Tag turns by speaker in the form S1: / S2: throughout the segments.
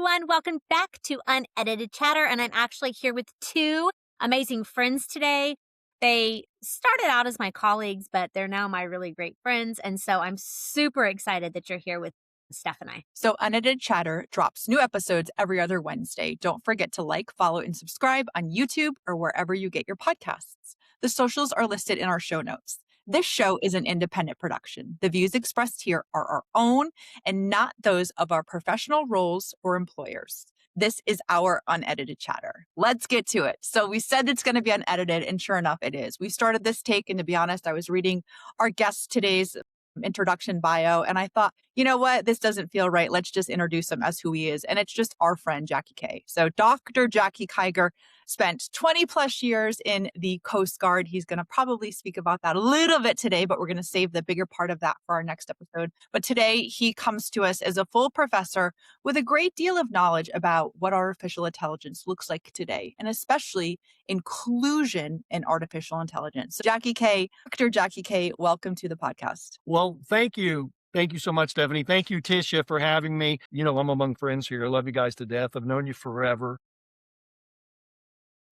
S1: everyone. Welcome back to Unedited Chatter. And I'm actually here with two amazing friends today. They started out as my colleagues, but they're now my really great friends. And so I'm super excited that you're here with Steph and I.
S2: So Unedited Chatter drops new episodes every other Wednesday. Don't forget to like, follow, and subscribe on YouTube or wherever you get your podcasts. The socials are listed in our show notes. This show is an independent production. The views expressed here are our own and not those of our professional roles or employers. This is our unedited chatter. Let's get to it. So we said it's going to be unedited, and sure enough, it is. We started this take, and to be honest, I was reading our guest today's introduction bio, and I thought, you know what, this doesn't feel right. Let's just introduce him as who he is. And it's just our friend, Jackie K. So Dr. Jackie Kyger spent 20 plus years in the Coast Guard. He's going to probably speak about that a little bit today, but we're going to save the bigger part of that for our next episode. But today he comes to us as a full professor with a great deal of knowledge about what artificial intelligence looks like today, and especially inclusion in artificial intelligence. So Jackie K, Dr. Jackie K, welcome to the podcast.
S3: Well, thank you. Thank you so much, Stephanie. Thank you, Tisha, for having me. You know, I'm among friends here. I love you guys to death. I've known you forever.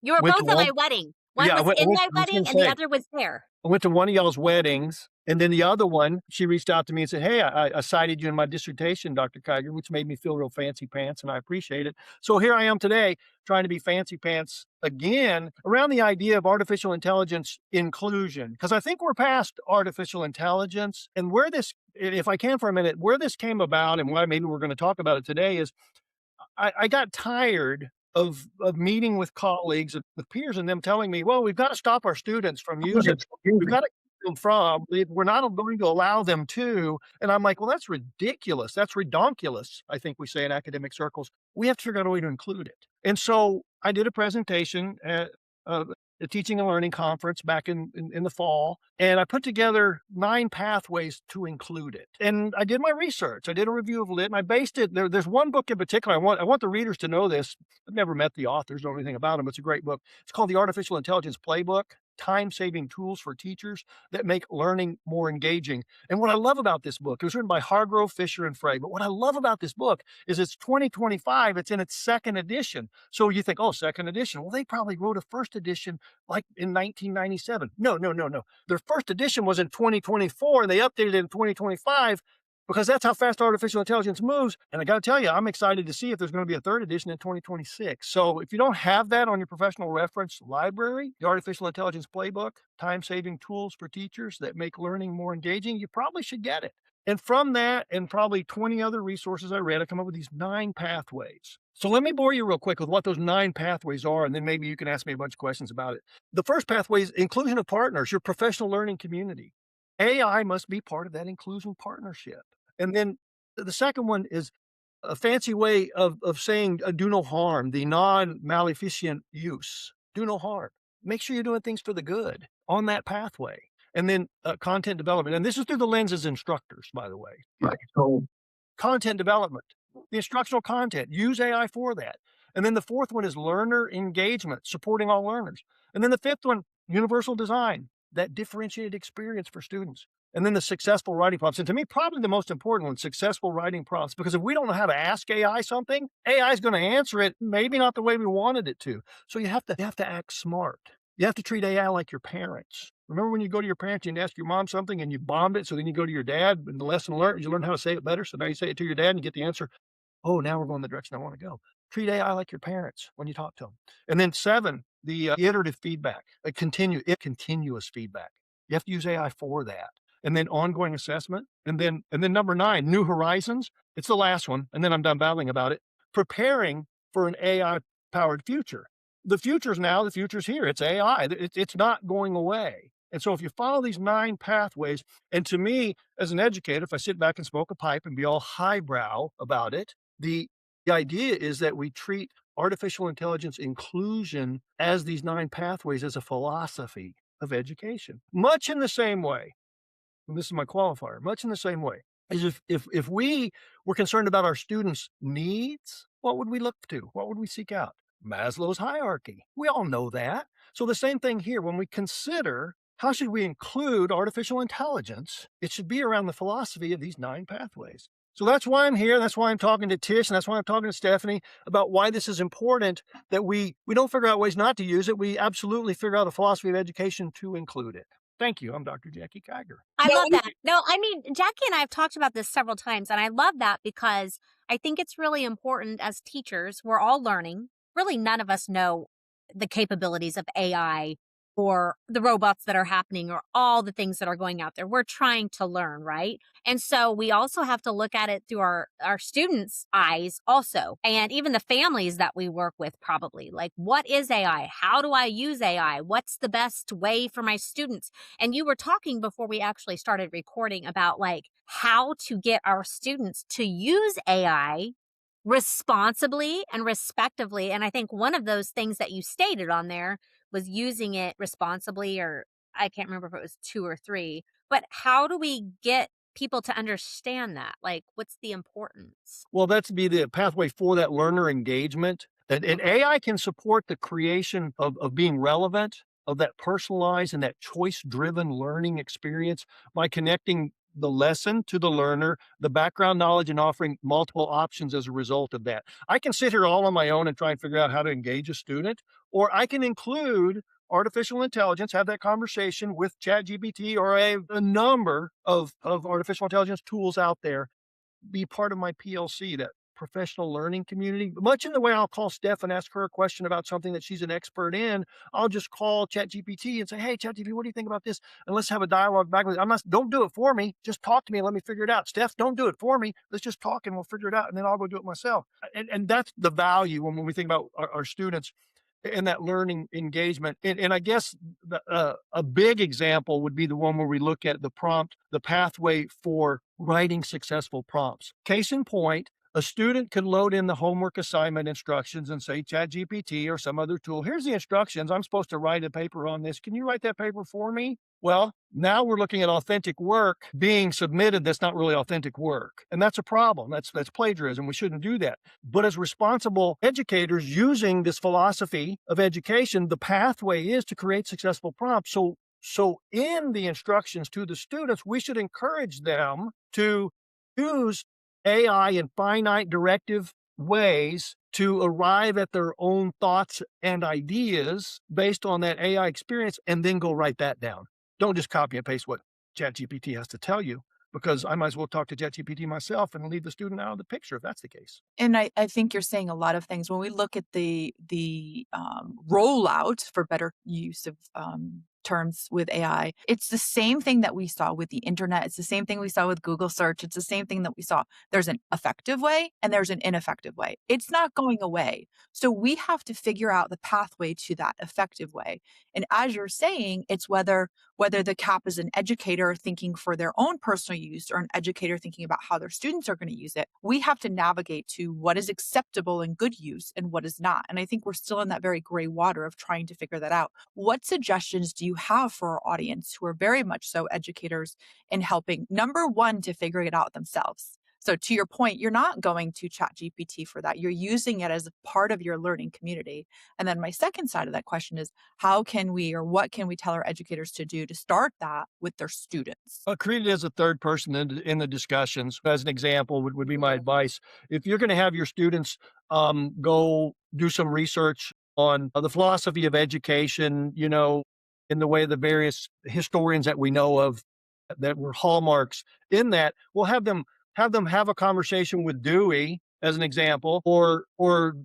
S1: You were both at my wedding. One was in my wedding and the other was there.
S3: I went to one of y'all's weddings, and then the other one, she reached out to me and said, hey, I cited you in my dissertation, Dr. Kyger, which made me feel real fancy pants, and I appreciate it. So here I am today trying to be fancy pants again around the idea of artificial intelligence inclusion, because I think we're past artificial intelligence. And where this, if I can for a minute, where this came about and why maybe we're going to talk about it today is I got tired of meeting with colleagues, with peers, and them telling me, well, we've got to stop our students from using it. We've got to keep them from, we're not going to allow them to. And I'm like, well, that's ridiculous. That's redonkulous, I think we say in academic circles. We have to figure out a way to include it. And so I did a presentation at a teaching and learning conference back in the fall, and I put together 9 pathways to include it. And I did my research. I did a review of Lit, and I based it. There's one book in particular. I want the readers to know this. I've never met the authors, don't know anything about them. It's a great book. It's called The Artificial Intelligence Playbook: Time-Saving Tools for Teachers That Make Learning More Engaging. And what I love about this book, it was written by Hargrove, Fisher, and Frey, but what I love about this book is it's 2025, it's in its 2nd edition. So you think, oh, 2nd edition. Well, they probably wrote a 1st edition like in 1997. No. Their 1st edition was in 2024, and they updated it in 2025, because that's how fast artificial intelligence moves. And I got to tell you, I'm excited to see if there's going to be a 3rd edition in 2026. So if you don't have that on your professional reference library, the Artificial Intelligence Playbook, Time-Saving Tools for Teachers That Make Learning More Engaging, you probably should get it. And from that and probably 20 other resources I read, I come up with these 9 pathways. So let me bore you real quick with what those 9 pathways are, and then maybe you can ask me a bunch of questions about it. The first pathway is inclusion of partners, your professional learning community. AI must be part of that inclusion partnership. And then the second one is a fancy way of saying do no harm, the non-maleficent use. Do no harm. Make sure you're doing things for the good on that pathway. And then content development. And this is through the lens as instructors, by the way. Right. So content development, the instructional content, use AI for that. And then the 4th one is learner engagement, supporting all learners. And then the 5th one, universal design, that differentiated experience for students. And then the successful writing prompts. And to me, probably the most important one, successful writing prompts, because if we don't know how to ask AI something, AI is going to answer it, maybe not the way we wanted it to. So you have to act smart. You have to treat AI like your parents. Remember when you go to your parents and ask your mom something and you bombed it, so then you go to your dad, and the lesson learned is you learn how to say it better. So now you say it to your dad and you get the answer. Oh, now we're going the direction I want to go. Treat AI like your parents when you talk to them. And then 7, the iterative feedback, continuous feedback. You have to use AI for that. And then ongoing assessment. And then number 9, new horizons. It's the last one. And then I'm done babbling about it. Preparing for an AI-powered future. The future's now, the future's here. It's AI. It's not going away. And so if you follow these 9 pathways, and to me, as an educator, if I sit back and smoke a pipe and be all highbrow about it, the idea is that we treat artificial intelligence inclusion as these 9 pathways as a philosophy of education. Much in the same way, and this is my qualifier, much in the same way, is if we were concerned about our students' needs, what would we look to? What would we seek out? Maslow's hierarchy. We all know that. So the same thing here, when we consider how should we include artificial intelligence, it should be around the philosophy of these 9 pathways. So that's why I'm here. That's why I'm talking to Tish, and that's why I'm talking to Stephanie about why this is important, that we don't figure out ways not to use it. We absolutely figure out a philosophy of education to include it. Thank you. I'm Dr. Jackie Kyger.
S1: I
S2: No,
S1: love that. No, I mean, Jackie and I have talked about this several times, and I love that because I think it's really important as teachers. We're all learning. Really, none of us know the capabilities of AI or the robots that are happening or all the things that are going out there. We're trying to learn, right? And so we also have to look at it through our students' eyes also. And even the families that we work with probably. Like, what is AI? How do I use AI? What's the best way for my students? And you were talking before we actually started recording about like how to get our students to use AI responsibly and respectively. And I think one of those things that you stated on there was using it responsibly, or I can't remember if it was two or three, but how do we get people to understand that? Like, what's the importance?
S3: Well, that's be the pathway for that learner engagement. And AI can support the creation of being relevant, of that personalized and that choice driven learning experience by connecting the lesson to the learner, the background knowledge, and offering multiple options as a result of that. I can sit here all on my own and try and figure out how to engage a student, or I can include artificial intelligence, have that conversation with ChatGPT or a number of artificial intelligence tools out there, be part of my PLC, that professional learning community. Much in the way I'll call Steph and ask her a question about something that she's an expert in, I'll just call ChatGPT and say, "Hey, ChatGPT, what do you think about this?" And let's have a dialogue back with it. I'm not, don't do it for me. Just talk to me and let me figure it out. Steph, don't do it for me. Let's just talk and we'll figure it out. And then I'll go do it myself. And that's the value when we think about our students and that learning engagement. And I guess a big example would be the one where we look at the prompt, the pathway for writing successful prompts. Case in point, a student could load in the homework assignment instructions and say, ChatGPT or some other tool, here's the instructions. I'm supposed to write a paper on this. Can you write that paper for me? Well, now we're looking at authentic work being submitted that's not really authentic work. And that's a problem. That's plagiarism. We shouldn't do that. But as responsible educators using this philosophy of education, the pathway is to create successful prompts. So in the instructions to the students, we should encourage them to use AI in finite directive ways to arrive at their own thoughts and ideas based on that AI experience, and then go write that down. Don't just copy and paste what ChatGPT has to tell you, because I might as well talk to ChatGPT myself and leave the student out of the picture if that's the case.
S2: And I think you're saying a lot of things. When we look at the rollout, for better use of terms, with AI, it's the same thing that we saw with the internet. It's the same thing we saw with Google search. It's the same thing that we saw. There's an effective way and there's an ineffective way. It's not going away. So we have to figure out the pathway to that effective way. And as you're saying, it's whether the CAP is an educator thinking for their own personal use or an educator thinking about how their students are going to use it. We have to navigate to what is acceptable and good use and what is not. And I think we're still in that very gray water of trying to figure that out. What suggestions do you have for our audience who are very much so educators in helping, number one, to figure it out themselves? So to your point, you're not going to ChatGPT for that. You're using it as a part of your learning community. And then my second side of that question is, how can we, or what can we tell our educators to do to start that with their students?
S3: Treat it as a third person in the discussions. As an example, would be my advice. If you're going to have your students go do some research on the philosophy of education, in the way the various historians that we know of that were hallmarks in that, we'll have a conversation with Dewey as an example, or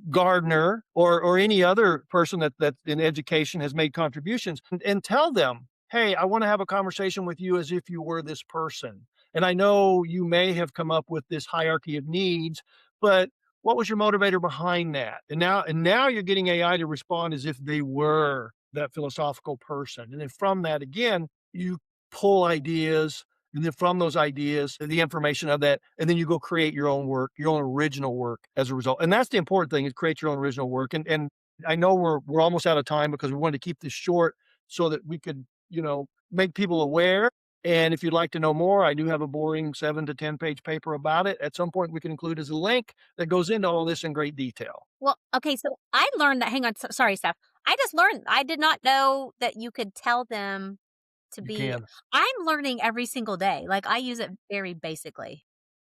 S3: Gardner, or any other person that in education has made contributions, and tell them, hey, I want to have a conversation with you as if you were this person. And I know you may have come up with this hierarchy of needs, but what was your motivator behind that? And now you're getting AI to respond as if they were that philosophical person. And then from that, again, you pull ideas, and then from those ideas, the information of that, and then you go create your own work, your own original work as a result. And that's the important thing, is create your own original work. And I know we're almost out of time because we wanted to keep this short so that we could, make people aware. And if you'd like to know more, I do have a boring 7 to 10 page paper about it. At some point, we can include as a link that goes into all this in great detail.
S1: Well, okay, so I learned that. Hang on, sorry, Steph. I just learned. I did not know that you could tell them to
S3: You
S1: be.
S3: can.
S1: I'm learning every single day. Like, I use it very basically.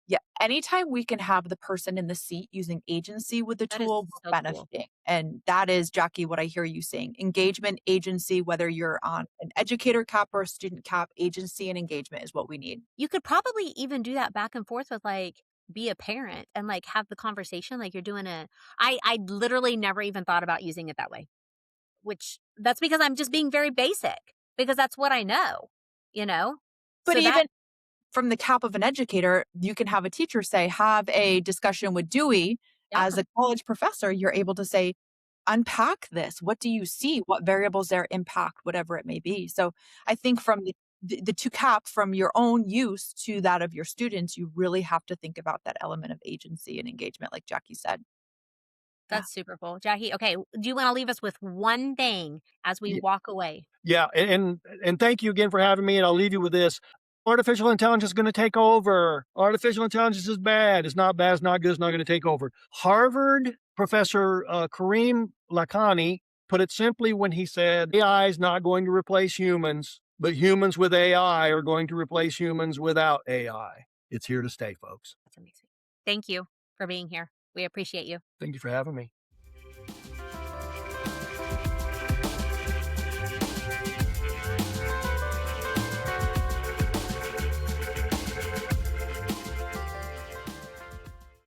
S2: Yeah, anytime we can have the person in the seat using agency with the
S1: That is
S2: tool, we're
S1: so cool.
S2: benefiting. And that is, Jackie, what I hear you saying. Engagement, agency, whether you're on an educator cap or a student cap, agency and engagement is what we need.
S1: You could probably even do that back and forth with, like, be a parent and, like, have the conversation like you're doing I literally never even thought about using it that way, which that's because I'm just being very basic because that's what I know, you know?
S2: But
S1: So that
S2: even from the cap of an educator, you can have a teacher say, have a discussion with Dewey.
S1: yeah,
S2: As a college professor, you're able to say, unpack this. What do you see? What variables there impact, whatever it may be. So I think from the two cap, from your own use to that of your students, you really have to think about that element of agency and engagement, like Jackie said. Yeah.
S1: that's super cool. Jackie, okay, do you wanna leave us with one thing as we walk away?
S3: Yeah, and thank you again for having me, and I'll leave you with this. Artificial intelligence is gonna take over. Artificial intelligence is bad. It's not bad, it's not good, it's not gonna take over. Harvard professor, Kareem Lakhani put it simply when he said, "AI is not going to replace humans, but humans with AI are going to replace humans without AI." It's here to stay, folks.
S1: That's amazing. Thank you for being here. We appreciate you.
S3: Thank you for having me.